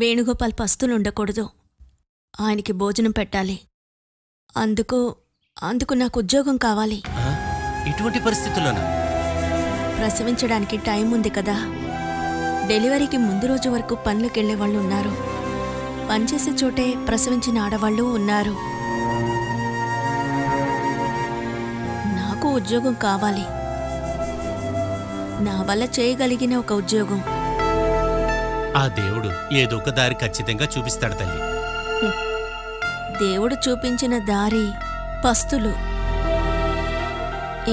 వేణుగోపాల్ పస్తులుండకూడదు. ఆయనకి భోజనం పెట్టాలి. అందుకు నాకు ఉద్యోగం కావాలి. ఇటువంటి పరిస్థితుల్లోనా? ప్రసవించడానికి టైం ఉంది కదా. డెలివరీకి ముందు రోజు వరకు పనులకెళ్లే వాళ్ళు ఉన్నారు. పనిచేసే చోటే ప్రసవించిన ఆడవాళ్ళు ఉన్నారు. నాకు ఉద్యోగం కావాలి. నా వల్ల చేయగలిగిన ఒక ఉద్యోగం. ఆ దేవుడు ఏదో ఒక దారి ఖచ్చితంగా చూపిస్తాడు తల్లి. దేవుడు చూపించిన దారి పస్తులు.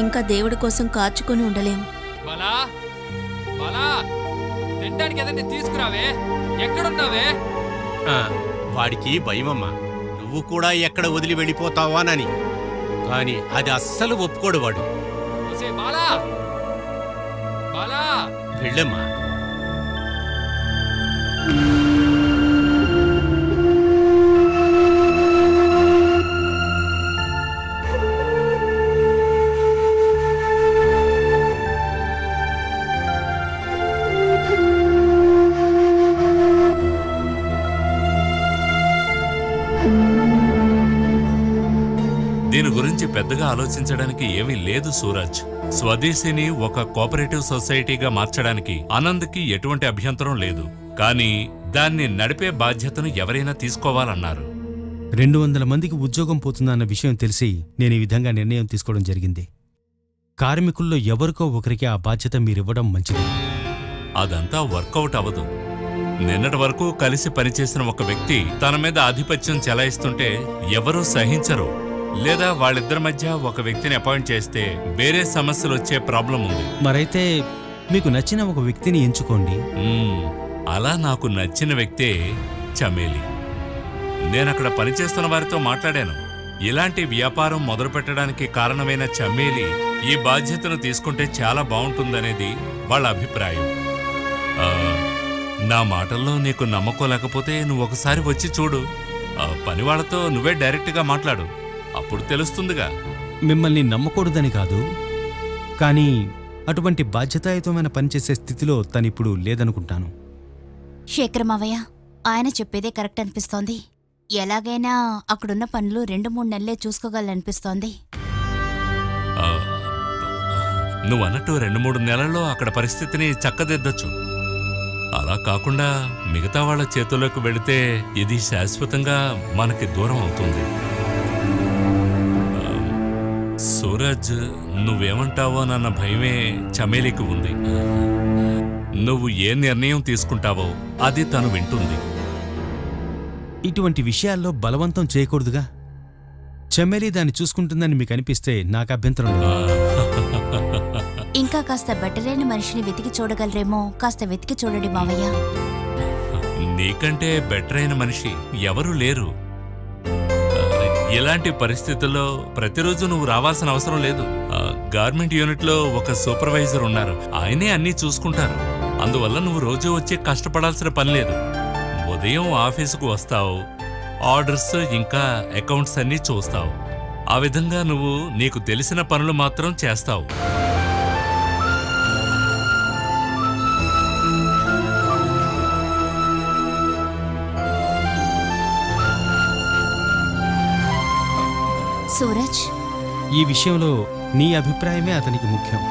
ఇంకా దేవుడి కోసం కాచుకొని ఉండలేం. బలా బలా తినడానికి ఏదైనా తీసుకురావే. ఎక్కడున్నావే? వాడికి భయమమ్మా, నువ్వు కూడా ఎక్కడ వదిలి వెళ్ళిపోతావానని. కాని అది అస్సలు ఒప్పుకోడు వాడు. బాలా బాలా వెళ్ళమ్మా. దీని గురించి పెద్దగా ఆలోచించడానికి ఏమీ లేదు సూరజ్. స్వదేశీని ఒక కోఆపరేటివ్ సొసైటీగా మార్చడానికి ఆనంద్కి ఎటువంటి అభ్యంతరం లేదు. కానీ దాన్ని నడిపే బాధ్యతను ఎవరైనా తీసుకోవాలన్నారు. 200 మందికి ఉద్యోగం పోతుందన్న విషయం తెలిసి నేను ఈ విధంగా నిర్ణయం తీసుకోవడం జరిగింది. కార్మికుల్లో ఎవరికో ఒకరికి ఆ బాధ్యత మీరివ్వడం మంచిది. అదంతా వర్కౌట్ అవ్వదు. నిన్నటి వరకు కలిసి పనిచేసిన ఒక వ్యక్తి తన మీద ఆధిపత్యం చెలాయిస్తుంటే ఎవరూ సహించరు. లేదా వాళ్ళిద్దరి మధ్య ఒక వ్యక్తిని అపాయింట్ చేస్తే వేరే సమస్యలు వచ్చే ప్రాబ్లం ఉంది. మరైతే మీకు నచ్చిన ఒక వ్యక్తిని ఎంచుకోండి. అలా నాకు నచ్చిన వ్యక్తే చమేలి. నేనక్కడ పనిచేస్తున్న వారితో మాట్లాడాను. ఇలాంటి వ్యాపారం మొదలుపెట్టడానికి కారణమైన చమేలి ఈ బాధ్యతను తీసుకుంటే చాలా బాగుంటుందనేది వాళ్ళ అభిప్రాయం. నా మాటల్లో నీకు నమ్మకం లేకపోతే నువ్వు ఒకసారి వచ్చి చూడు. పనివాళ్లతో నువ్వే డైరెక్ట్గా మాట్లాడు, అప్పుడు తెలుస్తుందిగా. మిమ్మల్ని నమ్మకూడదని కాదు, కానీ అటువంటి బాధ్యతాయుతమైన పనిచేసే స్థితిలో తనిప్పుడు లేదనుకుంటాను. శేఖర్ మావయ్య, ఆయన చెప్పేదే కరెక్ట్ అనిపిస్తోంది. ఎలాగైనా అక్కడున్న పనులు 2-3 నెలలే చూసుకోగలనిపిస్తోంది. నువ్వన్నట్టు 2-3 నెలల్లో అక్కడ పరిస్థితిని చక్కదిద్దొచ్చు. అలా కాకుండా మిగతా వాళ్ళ చేతుల్లోకి వెళితే ఇది శాశ్వతంగా మనకి దూరం అవుతుంది. సూరజ్, నువ్వేమంటావోనన్న భయమే చమేలికి ఉంది. నువ్వు ఏ నిర్ణయం తీసుకుంటావో అది తను వింటుంది. ఇటువంటి విషయాల్లో బలవంతం చేయకూడదుగా. చమేలి దాన్ని చూసుకుంటుందని మీకు అనిపిస్తే నాకు అభ్యంతరం లేదు. ఇంకా కాస్త బెటర్ అయిన మనిషిని వెతికి చూడగలరేమో, కాస్త వెతికి చూడండి మావయ్య. నీకంటే బెటర్ అయిన మనిషి ఎవరూ లేరు. ఇలాంటి పరిస్థితుల్లో ప్రతిరోజు నువ్వు రావాల్సిన అవసరం లేదు. గార్మెంట్ యూనిట్లో ఒక సూపర్వైజర్ ఉన్నారు, ఆయనే అన్నీ చూసుకుంటారు. అందువల్ల నువ్వు రోజు వచ్చి కష్టపడాల్సిన పని లేదు. ఉదయం ఆఫీసుకు వస్తావు, ఆర్డర్స్ ఇంకా అకౌంట్స్ అన్నీ చూస్తావు. ఆ విధంగా నువ్వు నీకు తెలిసిన పనులు మాత్రం చేస్తావు. సూరజ్, ఈ విషయంలో నీ అభిప్రాయమే అతనికి ముఖ్యం.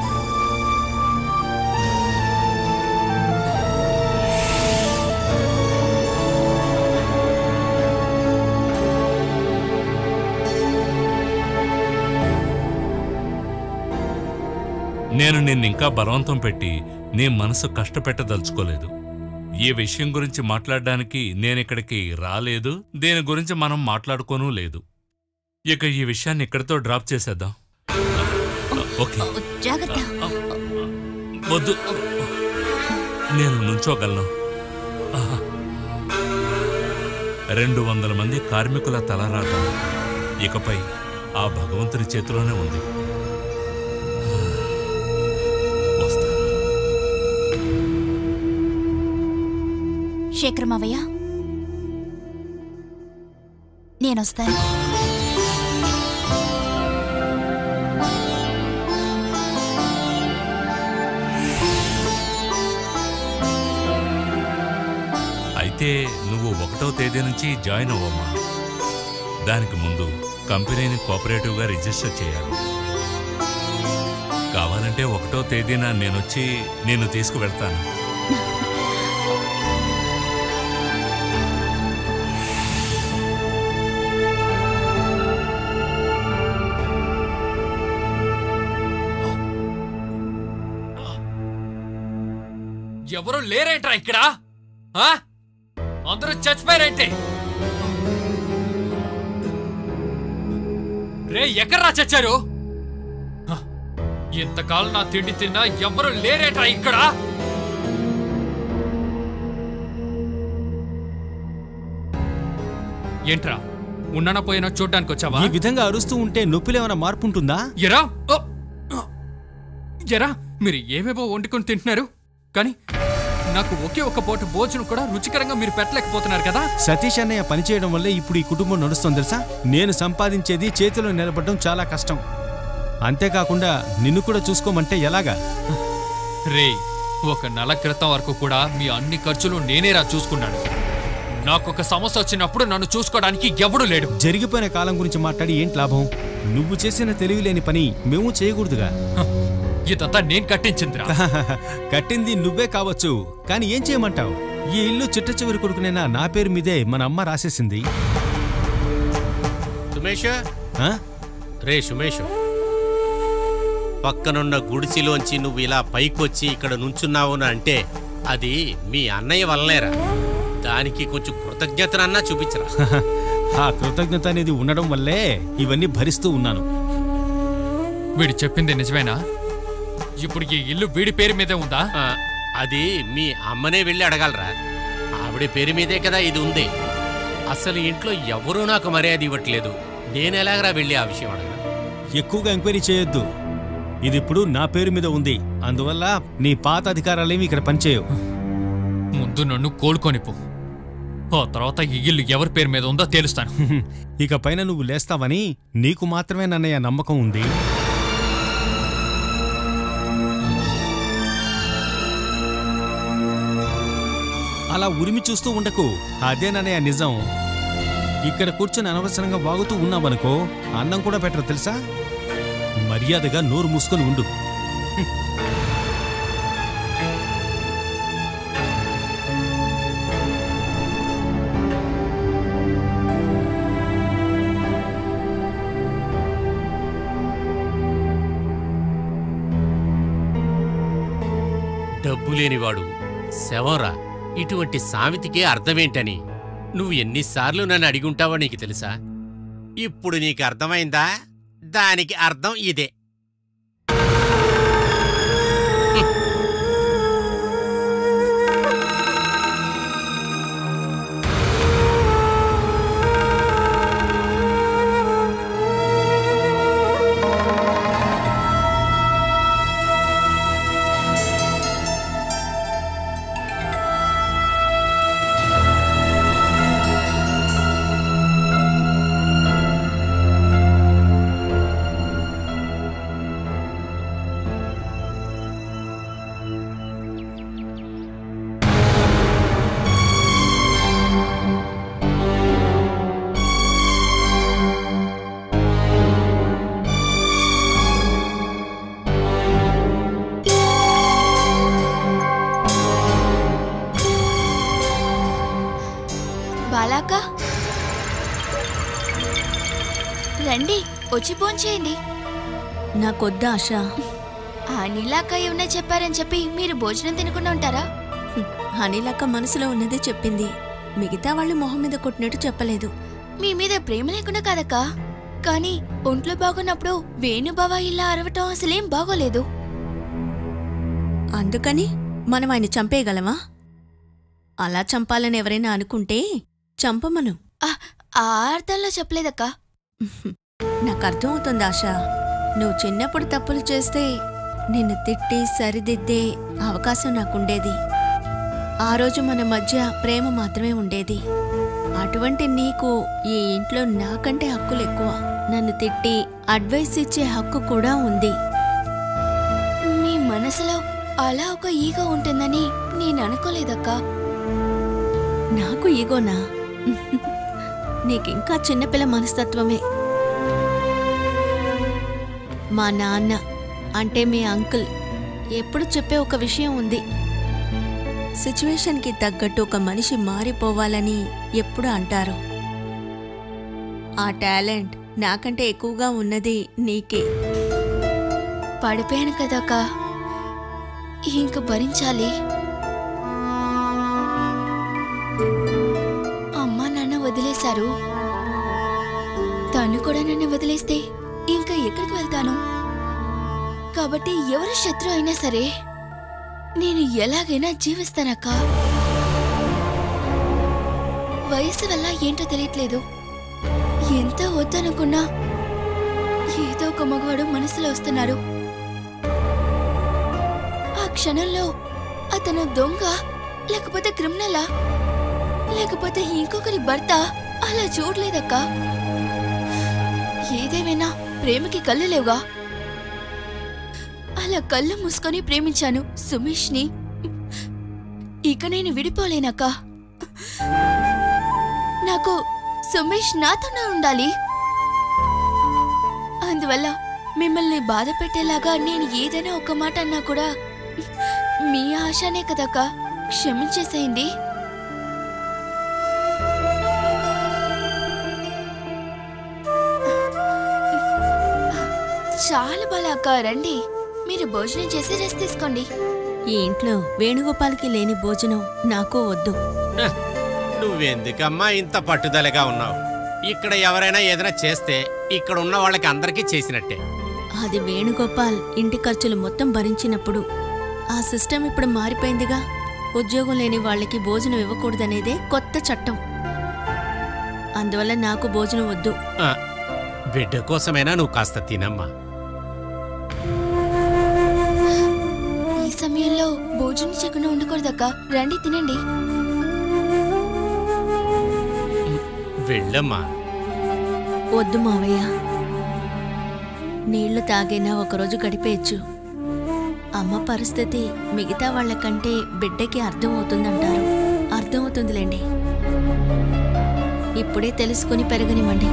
నేను నిన్నింకా బలవంతం పెట్టి నీ మనసు కష్టపెట్టదలుచుకోలేదు. ఈ విషయం గురించి మాట్లాడడానికి నేనిక్కడికి రాలేదు. దీని గురించి మనం మాట్లాడుకోనూ లేదు. ఇక ఈ విషయాన్ని ఇక్కడితో డ్రాప్ చేసేద్దాం. ఓకే, వద్దు, నేను నుంచోగలను. 200 మంది కార్మికుల తలరాత ఇకపై ఆ భగవంతుని చేతిలోనే ఉంది. శేఖర్ మావయ్య, నేనొస్తాను. అయితే నువ్వు 1వ తేదీ నుంచి జాయిన్ అవ్వమ్మా. దానికి ముందు కంపెనీని కోఆపరేటివ్గా రిజిస్టర్ చేయాలి. కావాలంటే 1వ తేదీన నేనొచ్చి నిన్ను తీసుకువెళ్తాను. ఎవరు లేరేంట్రా ఇక్కడ? అందరూ చచ్చిపోయారేంటి? రే ఎక్కడ్రా చచ్చారు? ఇంతకాలం నా తిండి తిన్నా ఎవరు లేరేంట్రా ఇక్కడ? ఏంట్రా ఉన్నానా పోయినా చూడ్డానికి వచ్చావా? ఈ విధంగా అరుస్తూ ఉంటే నొప్పిలేమైనా మార్పు ఉంటుందా? ఎరా ఎరా మీరు ఏవేవో వండుకొని తింటున్నారు, కానీ నాకు ఒకే ఒక పూట భోజనం కూడా రుచికరంగా మీరు పెట్టలేకపోతున్నారు కదా. సతీష్ అన్నయ్య పనిచేయడం వల్లే ఇప్పుడు ఈ కుటుంబం నడుస్తుంది తెలుసా. నేను సంపాదించేది చేతిలో నిలబడడం చాలా కష్టం. అంతేకాకుండా నిన్ను కూడా చూసుకోమంటే ఎలాగా? రే, ఒక నెల క్రితం వరకు కూడా మీ అన్ని ఖర్చులు నేనేరా చూసుకున్నాను. నాకొక సమస్య వచ్చినప్పుడు నన్ను చూసుకోవడానికి ఎవడూ లేడు. జరిగిపోయిన కాలం గురించి మాట్లాడి ఏంటి లాభం? నువ్వు చేసిన తెలివిలేని పని మేము చేయకూడదుగా. ఇదంతా నేను కట్టించిందిరా. కట్టింది నువ్వే కావచ్చు, కానీ ఏం చేయమంటావు? ఈ ఇల్లు చిట్ట చివరి కొడుకునైనా నా పేరు మీదే మన అమ్మ రాసేసింది. సుమేష్, ఆ? రే సుమేష్, పక్కనున్న గుడిసిలోంచి నువ్వు ఇలా పైకొచ్చి ఇక్కడ నుంచున్నావు అంటే అది మీ అన్నయ్య వల్లనేరా. దానికి కొంచెం కృతజ్ఞతనన్నా చూపించరా. ఆ కృతజ్ఞత అనేది ఉండడం వల్లే ఇవన్నీ భరిస్తూ ఉన్నాను. వీడు చెప్పింది నిజమేనా? ఇప్పుడు ఈ ఇల్లు వీడి పేరు మీదే ఉందా? అది మీ అమ్మనే వెళ్ళి అడగాలరా. ఆవిడ పేరు మీదే కదా ఇది ఉంది. అసలు ఇంట్లో ఎవరూ నాకు మర్యాద ఇవ్వట్లేదు. నేనెలాగరా వెళ్ళి ఆ విషయం అడగను? ఎక్కువగా ఎంక్వైరీ చేయొద్దు. ఇది ఇప్పుడు నా పేరు మీద ఉంది, అందువల్ల నీ పాత అధికారాలేమి ఇక్కడ పనిచేయవు. ముందు నన్ను కోలుకొనిపో, ఆ తర్వాత ఈ ఇల్లు ఎవరి పేరు మీద ఉందో తెలుస్తాను. ఇక పైన నువ్వు లేస్తావని నీకు మాత్రమే నన్నయ్య నమ్మకం ఉంది. అలా ఉరిమి చూస్తూ ఉండకు. అదేనన్నయ్య నిజం. ఇక్కడ కూర్చొని అనవసరంగా వాగుతూ ఉన్నావనుకో అన్నం కూడా పెట్టరు తెలుసా. మర్యాదగా నోరు మూసుకొని ఉండు. డబ్బు లేనివాడు శవంరా. ఇటువంటి సామెతికే అర్థమేంటని నువ్వు ఎన్నిసార్లు నన్ను అడిగుంటావో నీకు తెలుసా? ఇప్పుడు నీకు అర్థమైందా? దానికి అర్థం ఇదే. బాలాకా, రండి వచ్చి భోంచేయండి. నాకొద్దా ఆశ. అనిలాక ఏమన్నా చెప్పారని చెప్పి మీరు భోజనం తినకుండా ఉంటారా? అనిలాక మనసులో ఉన్నదే చెప్పింది. మిగతా వాళ్ళు మొహం మీద కొట్టినట్టు చెప్పలేదు. మీ మీద ప్రేమ లేకుండా కాదక్కా, కానీ ఒంట్లో బాగున్నప్పుడు వేణుబావ ఇలా అరవటం అసలేం బాగోలేదు. అందుకని మనం ఆయన చంపేయగలమా? అలా చంపాలని ఎవరైనా అనుకుంటే చంపమను. ఆ అర్థంలో చెప్పలేదక్కా. నాకు అర్థమవుతుంది ఆశ. నువ్వు చిన్నప్పుడు తప్పులు చేస్తే నిన్ను తిట్టి సరిదిద్దే అవకాశం నాకుండేది. ఆ రోజు మన మధ్య ప్రేమ మాత్రమే ఉండేది. అటువంటి నీకు ఈ ఇంట్లో నాకంటే హక్కులు ఎక్కువ. నన్ను తిట్టి అడ్వైస్ ఇచ్చే హక్కు కూడా ఉంది. మీ మనసులో అలా ఒక ఈగో ఉంటుందని నేను అనుకోలేదక్కా. నాకు ఈగోనా? నీకింకా చిన్నపిల్ల మనస్తత్వమే. మా నాన్న అంటే మీ అంకుల్ ఎప్పుడు చెప్పే ఒక విషయం ఉంది. సిచ్యువేషన్కి తగ్గట్టు ఒక మనిషి మారిపోవాలని ఎప్పుడు అంటారు. ఆ టాలెంట్ నాకంటే ఎక్కువగా ఉన్నది నీకే. పడిపోయాను కదక్క, ఇంక భరించాలి. అమ్మా నాన్న వదిలేశారు, తను కూడా నన్ను వదిలేస్తే ఇంకా ఎక్కడికి వెళ్తాను? కాబట్టి ఎవరు శత్రు అయినా సరే నేను ఎలాగైనా జీవిస్తానక్క. వయసు వల్ల ఏంటో తెలియట్లేదు, ఎంత వద్దనుకున్నా ఏదో ఒక మగవాడు మనసులో వస్తున్నారు. ఆ క్షణంలో అతను దొంగ, లేకపోతే క్రిమినలా, లేకపోతే ఇంకొకరి భర్త అలా చూడలేదక్క. ఏదేమైనా ప్రేమకి కళ్ళు లేవుగా. అలా కళ్ళు మూసుకొని ప్రేమించాను సుమేష్ని. ఇక నేను విడిపోలేనక్క. నాకు సుమేష్ నాతోనే ఉండాలి. అందువల్ల మిమ్మల్ని బాధ పెట్టేలాగా నేను ఏదైనా ఒక మాట అన్నా కూడా మీ ఆశనే కదక్క, క్షమించేసేయండి. చాలా బాగా అక్క, రండి, మీరు భోజనం చేసి రెస్ట్ తీసుకోండి. ఈ ఇంట్లో వేణుగోపాల్కి లేని భోజనం నాకు వద్దు. నువ్వెందుకమ్మా ఇంత పట్టుదలగా ఉన్నావు? ఇక్కడ ఎవరైనా ఏదైనా చేస్తే ఇక్కడ ఉన్న వాళ్ళకి అందరికీ చేసినట్టే. అది వేణుగోపాల్ ఇంటి ఖర్చులు మొత్తం భరించినప్పుడు. ఆ సిస్టమ్ ఇప్పుడు మారిపోయిందిగా. ఉద్యోగం లేని వాళ్ళకి భోజనం ఇవ్వకూడదనేదే కొత్త చట్టం. అందువల్ల నాకు భోజనం వద్దు. బిడ్డ కోసమైనా నువ్వు కాస్త తినమ్మా. ఈ సమయంలో భోజనం చేయకుండా ఉండకూడదక్క, రండి తినండి. వెళ్ళమ్మా. వద్దు మావయ్య, నీళ్లు తాగైనా ఒకరోజు గడిపేయచ్చు. అమ్మ పరిస్థితి మిగతా వాళ్ళకంటే బిడ్డకి అర్థమవుతుందంటారు. అర్థమవుతుందిలేండి, ఇప్పుడే తెలుసుకుని పెరగనివ్వండి.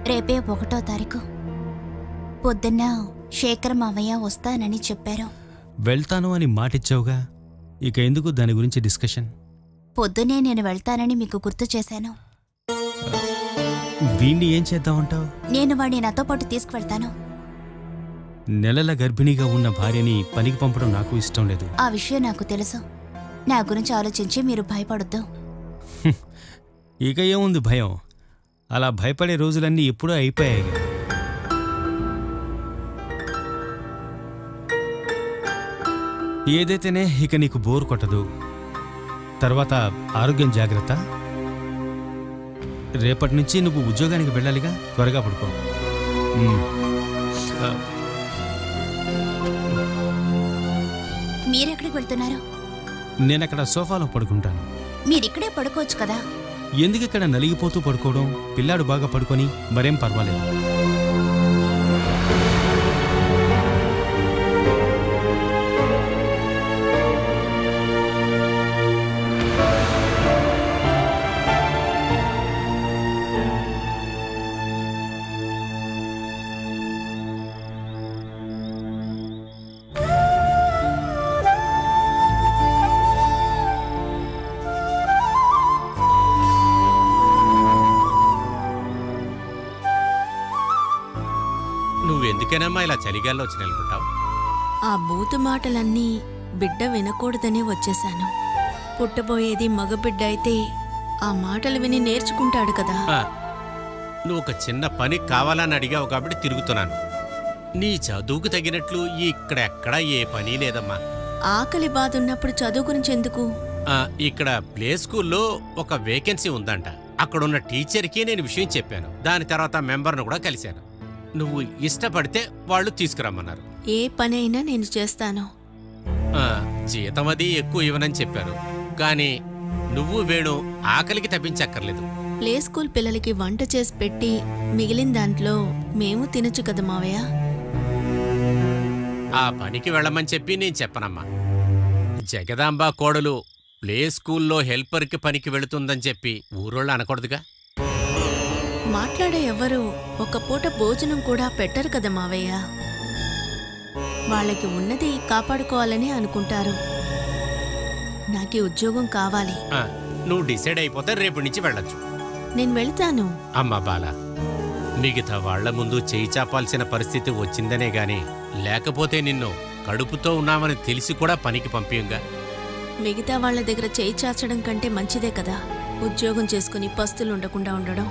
రేపే 1వ తారీఖు పొద్దున్న శేఖర్ మావయ్య వస్తానని చెప్పారు. వెళ్తాను అని మాటిచ్చావుగా, ఇక ఎందుకు దాని గురించి డిస్కషన్? పొద్దునే నేను వెళ్తానని మీకు గుర్తు చేశాను. వీణ్ణి ఏం చేద్దామంటావు? నేను వాడిని నాతో పాటు తీసుకువెళ్తాను. నెలల గర్భిణీగా ఉన్న భార్యని పనికి పంపడం నాకు ఇష్టం లేదు. ఆ విషయం నాకు తెలుసు. నా గురించి ఆలోచించి మీరు భయపడొద్దు. ఇక ఏముంది భయం? అలా భయపడే రోజులన్నీ ఎప్పుడూ అయిపోయాయి. ఏదైతేనే ఇక నీకు బోర్ కొట్టదు. తర్వాత ఆరోగ్యం జాగ్రత్త. రేపటి నుంచి నువ్వు ఉద్యోగానికి వెళ్ళాలిగా, త్వరగా పడుకో. మీరెక్కడికి వెళ్తున్నారు? నేనక్కడ సోఫాలో పడుకుంటాను. మీరిక్కడే పడుకోవచ్చు కదా. ఎందుకు ఇక్కడ నలిగిపోతూ పడుకోవడం? పిల్లాడు బాగా పడుకొని మరేం పర్వాలేదు. నువ్వెందుకేనమ్మా ఇలా చలిగాల్లో వచ్చి నిలబడ్డావు? ఆ బూతు మాటలన్నీ బిడ్డ వినకూడదనే వచ్చేశాను. పుట్టబోయేది మగబిడ్డ అయితే ఆ మాటలు విని నేర్చుకుంటాడు కదా. నువ్వు ఒక చిన్న పని కావాలని అడిగావు కాబట్టి తిరుగుతున్నాను. నీ చదువుకు తగినట్లు ఇక్కడెక్కడా ఏ పని లేదమ్మా. ఆకలి బాధ ఉన్నప్పుడు చదువు గురించి ఎందుకు? ఇక్కడ ప్లే స్కూల్లో ఒక వేకెన్సీ ఉందంట. అక్కడున్న టీచర్కి నేను విషయం చెప్పాను. దాని తర్వాత మెంబర్ను కూడా కలిశాను. నువ్వు ఇష్టపడితే వాళ్ళు తీసుకురమ్మన్నారు. ఏ పనైనా నేను చేస్తాను. జీతం అది ఎక్కువ ఇవ్వనని చెప్పారు. కానీ నువ్వు వేణు ఆకలికి తప్పించక్కర్లేదు. ప్లే స్కూల్ పిల్లలకి వంట చేసి పెట్టి మిగిలిన దాంట్లో మేము తినచ్చు కదా మావయ్య. ఆ పనికి వెళ్ళమని చెప్పి నేను చెప్పనమ్మా. జగదాంబ కోడలు ప్లే స్కూల్లో హెల్పర్కి పనికి వెళుతుందని చెప్పి ఊరోళ్ళు అనకూడదుగా. మాట్లాడే ఎవ్వరూ ఒక పూట భోజనం కూడా పెట్టరు కదా మావయ్య. వాళ్ళకి ఉన్నది కాపాడుకోవాలని అనుకుంటారు. నాకీ ఉద్యోగం కావాలి. నువ్వు డిసైడ్ అయిపోతే రేపు నుంచి వెళ్ళొచ్చు. నేను వెళ్తాను. అమ్మా బాల, మిగతా వాళ్ల ముందు చేయి చాపాల్సిన పరిస్థితి వచ్చిందనే గాని లేకపోతే నిన్ను కడుపుతో ఉన్నామని తెలిసి కూడా పనికి పంపియంగా. మిగతా వాళ్ల దగ్గర చేయి చాచడం కంటే మంచిదే కదా ఉద్యోగం చేసుకుని పస్తులు ఉండకుండా ఉండడం.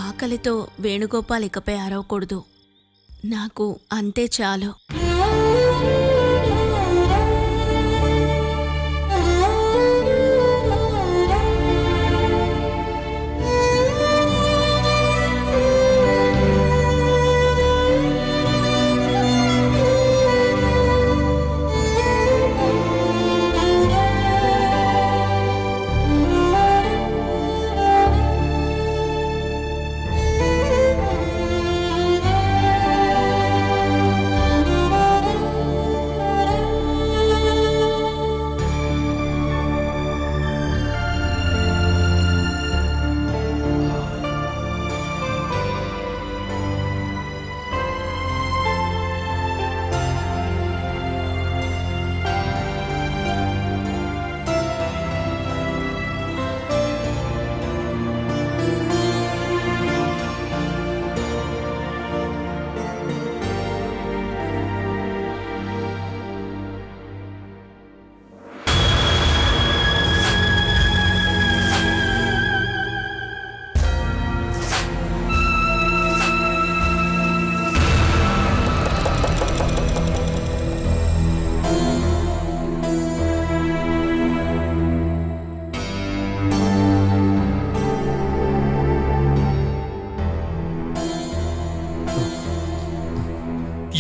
ఆకలితో వేణుగోపాల్ ఇకపై అరవకూడదు. నాకు అంతే చాలు.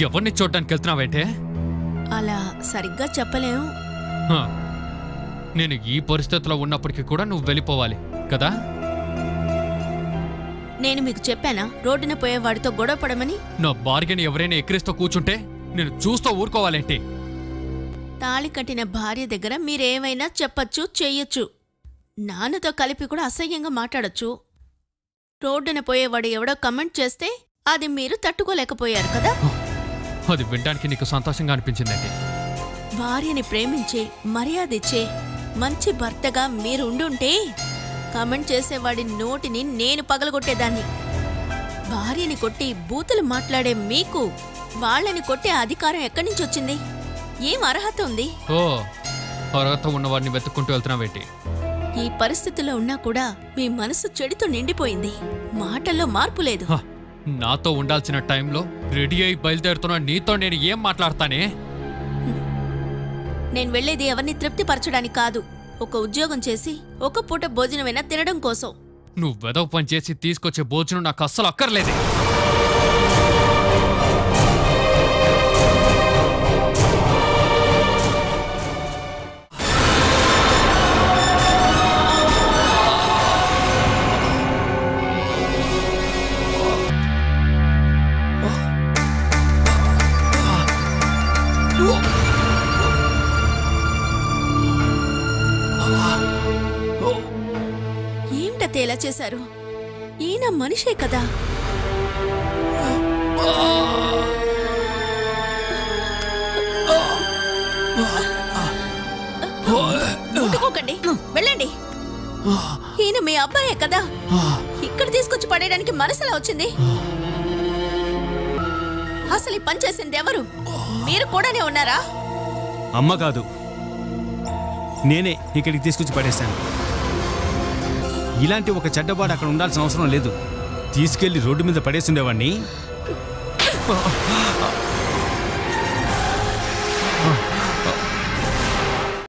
ఎవరిని చూడడానికి వెళ్తున్నావేంటే? అలా సరిగ్గా చెప్పలేం. నేను ఈ పరిస్థితిలో ఉన్నప్పటికీ కూడా నువ్వు వెళ్ళిపోవాలి కదా? నేను మీకు చెప్పానా రోడ్డున పోయేవాడితో గొడవ పడమని? నా భార్యని ఎవరైనా ఎక్కిరిస్తూ కూర్చుంటే నేను చూస్తూ ఊరుకోవాలేంటి? తాళి కట్టిన భార్య దగ్గర మీరేమైనా చెప్పచ్చు, చెయ్యొచ్చు. నాన్నతో కలిపి కూడా అసహ్యంగా మాట్లాడొచ్చు. రోడ్డున పోయేవాడు ఎవడో కమెంట్ చేస్తే అది మీరు తట్టుకోలేకపోయారు కదా? అది వినడానికి నీకు సంతోషంగా అనిపించిందండి. భార్యని ప్రేమించే, మర్యాదిచ్చే మంచి భర్తగా మీరు ఉండుంటే కమెంట్ చేసేవాడి నోటిని నేను పగలగొట్టేదాన్ని. భార్యని కొట్టి బూతులు మాట్లాడే మీకు వాళ్ళని కొట్టే అధికారం ఎక్కడి నుంచి వచ్చింది? ఏం అర్హత ఉంది? ఓ, అర్హత ఉన్నవాడిని వెతుక్కుంటూ వెళ్తున్నావేంటి? ఈ పరిస్థితిలో ఉన్నా కూడా మీ మనసు చెడుతో నిండిపోయింది. మాటల్లో మార్పు లేదు. నాతో ఉండాల్సిన టైంలో రెడీ అయి బయలుదేరుతున్నా నీతో నేను ఏం మాట్లాడతానే? నేను వెళ్లేది ఎవరిని తృప్తిపరచడానికి కాదు, ఒక ఉద్యోగం చేసి ఒక పూట భోజనమైనా తినడం కోసం. నువ్వు వెదవ పని చేసి తీసుకొచ్చే భోజనం నాకు అస్సలు అక్కర్లేదే. ఏమిటతే ఎలా చేశారు? ఈయన మనిషే కదా. ముట్టుకోకండి, వెళ్ళండి. ఈయన మీ అబ్బాయే కదా. ఇక్కడ తీసుకొచ్చి పడేయడానికి మనసులా వచ్చింది. అసలు ఈ పని చేసింది ఎవరు? మీరు కూడానే ఉన్నారా? అమ్మ కాదు, నేనే ఇక్కడికి తీసుకొచ్చి పడేశాను. ఇలాంటి ఒక చెడ్డవాడు అక్కడ ఉండాల్సిన అవసరం లేదు. తీసుకెళ్లి రోడ్డు మీద పడేసిండేవాడిని.